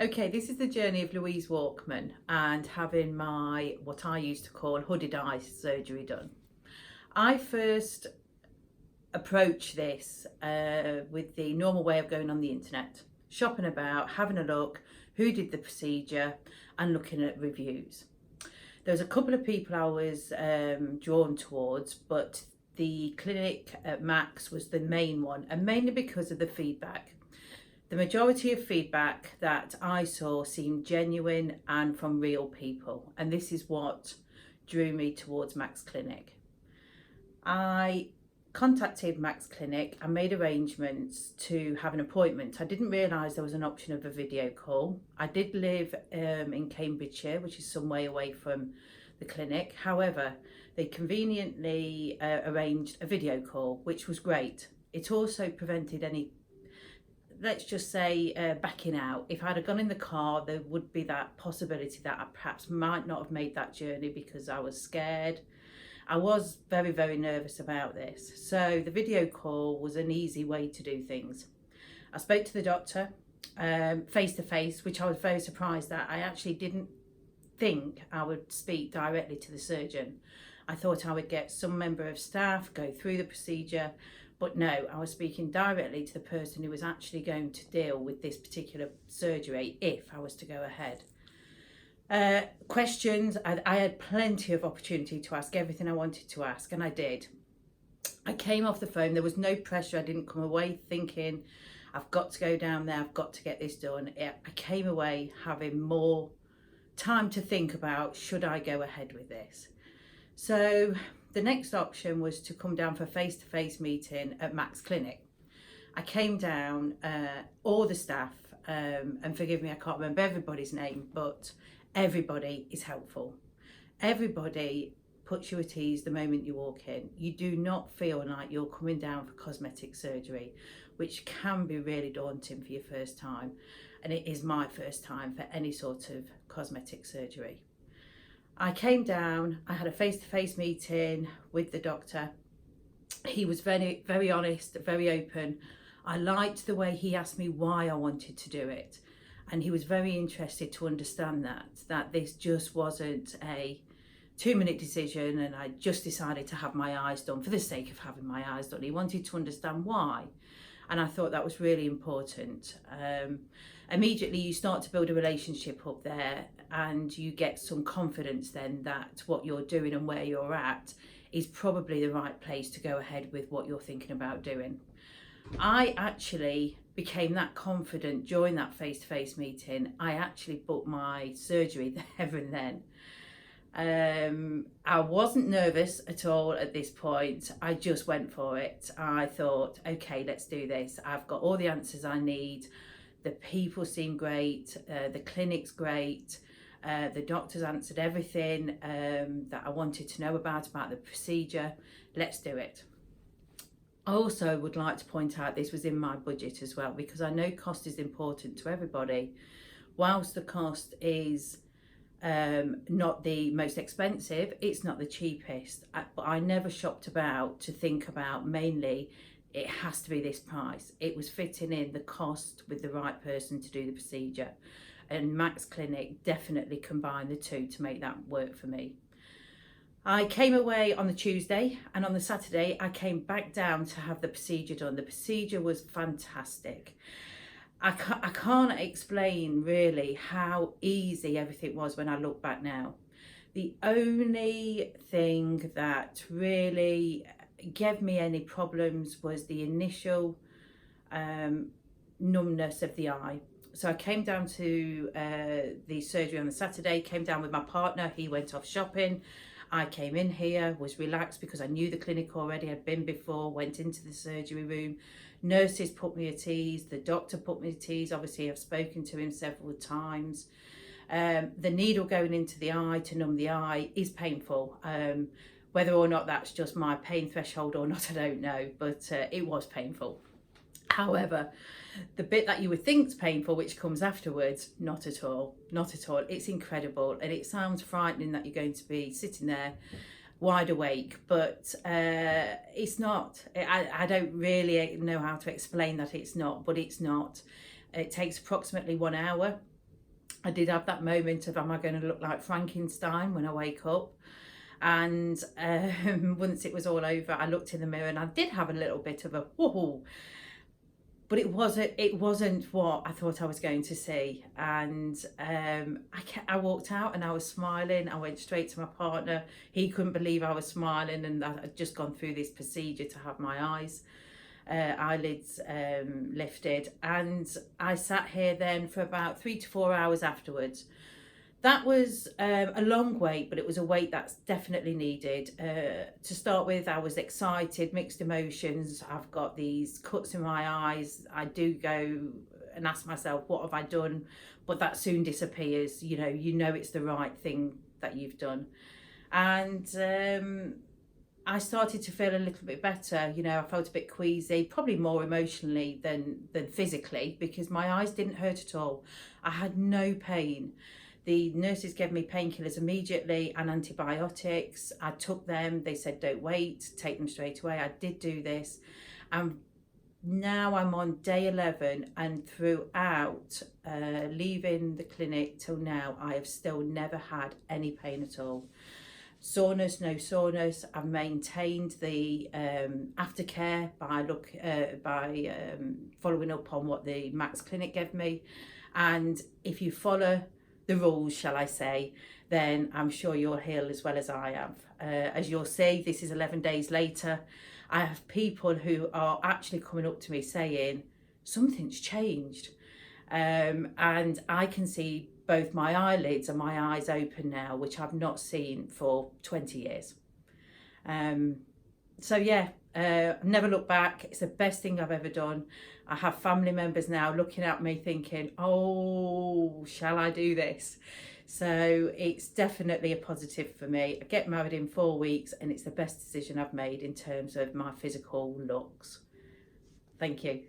Okay, this is the journey of Louise Walkman and having my, what I used to call hooded eye surgery done. I first approached this with the normal way of going on the internet, shopping about, having a look, who did the procedure and looking at reviews. There was a couple of people I was drawn towards, but the clinic at Max was the main one, and mainly because of the feedback. The majority of feedback that I saw seemed genuine and from real people, and this is what drew me towards Max Clinic. I contacted Max Clinic and made arrangements to have an appointment. I didn't realise there was an option of a video call. I did live in Cambridgeshire, which is some way away from the clinic. However, they conveniently arranged a video call, which was great. It also prevented any, let's just say, backing out. If I'd have gone in the car, there would be that possibility that I perhaps might not have made that journey because I was scared. I was very, very nervous about this. So the video call was an easy way to do things. I spoke to the doctor face to face, which I was very surprised at. I actually didn't think I would speak directly to the surgeon. I thought I would get some member of staff, go through the procedure, but no, I was speaking directly to the person who was actually going to deal with this particular surgery if I was to go ahead. Questions, I had plenty of opportunity to ask everything I wanted to ask, and I did. I came off the phone, there was no pressure. I didn't come away thinking, I've got to go down there, I've got to get this done. I came away having more time to think about, should I go ahead with this? So the next option was to come down for a face-to-face meeting at Max Clinic. I came down, all the staff, and forgive me, I can't remember everybody's name, but everybody is helpful. Everybody puts you at ease the moment you walk in. You do not feel like you're coming down for cosmetic surgery, which can be really daunting for your first time. And it is my first time for any sort of cosmetic surgery. I came down, I had a face-to-face meeting with the doctor. He was very, very honest, very open. I liked the way he asked me why I wanted to do it. And he was very interested to understand that this just wasn't a 2-minute decision and I just decided to have my eyes done for the sake of having my eyes done. He wanted to understand why. And I thought that was really important. Immediately you start to build a relationship up there and you get some confidence then that what you're doing and where you're at is probably the right place to go ahead with what you're thinking about doing. I actually became that confident during that face-to-face meeting. I actually booked my surgery there and then. I wasn't nervous at all at this point. I just went for it. I thought, okay, let's do this. I've got all the answers I need. The people seem great. The clinic's great. The doctors answered everything that I wanted to know about the procedure. Let's do it. I also would like to point out this was in my budget as well, because I know cost is important to everybody. Whilst the cost is not the most expensive, it's not the cheapest. But I never shopped about to think about mainly it has to be this price. It was fitting in the cost with the right person to do the procedure. And Max Clinic definitely combined the two to make that work for me. I came away on the Tuesday, and on the Saturday I came back down to have the procedure done. The procedure was fantastic. I can't explain really how easy everything was when I look back now. The only thing that really gave me any problems was the initial numbness of the eye. So I came down to the surgery on the Saturday, came down with my partner, he went off shopping. I came in here, was relaxed because I knew the clinic already, I'd been before, went into the surgery room. Nurses put me at ease, the doctor put me at ease, obviously I've spoken to him several times. The needle going into the eye to numb the eye is painful. Whether or not that's just my pain threshold or not, I don't know, but it was painful. However, the bit that you would think is painful, which comes afterwards, not at all, not at all. It's incredible, and it sounds frightening that you're going to be sitting there wide awake, but it's not. I don't really know how to explain that it's not, but it's not. It takes approximately 1 hour. I did have that moment of, am I going to look like Frankenstein when I wake up? And once it was all over, I looked in the mirror and I did have a little bit of a whoa, but it wasn't what I thought I was going to see. And I walked out and I was smiling. I went straight to my partner. He couldn't believe I was smiling, and I'd just gone through this procedure to have my eyelids lifted. And I sat here then for about 3 to 4 hours afterwards. That was a long wait, but it was a wait that's definitely needed. To start with, I was excited, mixed emotions. I've got these cuts in my eyes. I do go and ask myself, what have I done? But that soon disappears. You know it's the right thing that you've done. And I started to feel a little bit better. I felt a bit queasy, probably more emotionally than physically, because my eyes didn't hurt at all. I had no pain. The nurses gave me painkillers immediately and antibiotics. I took them. They said, don't wait, take them straight away. I did do this. And now I'm on day 11, and throughout leaving the clinic till now, I have still never had any pain at all. Soreness, no soreness. I've maintained the aftercare by following up on what the Max Clinic gave me. And if you follow the rules, shall I say, then I'm sure you'll heal as well as I have. As you'll see, this is 11 days later. I have people who are actually coming up to me saying, something's changed. And I can see both my eyelids and my eyes open now, which I've not seen for 20 years. So yeah, never look back. It's the best thing I've ever done. I have family members now looking at me thinking, oh, shall I do this? So it's definitely a positive for me. I get married in 4 weeks, and it's the best decision I've made in terms of my physical looks. Thank you.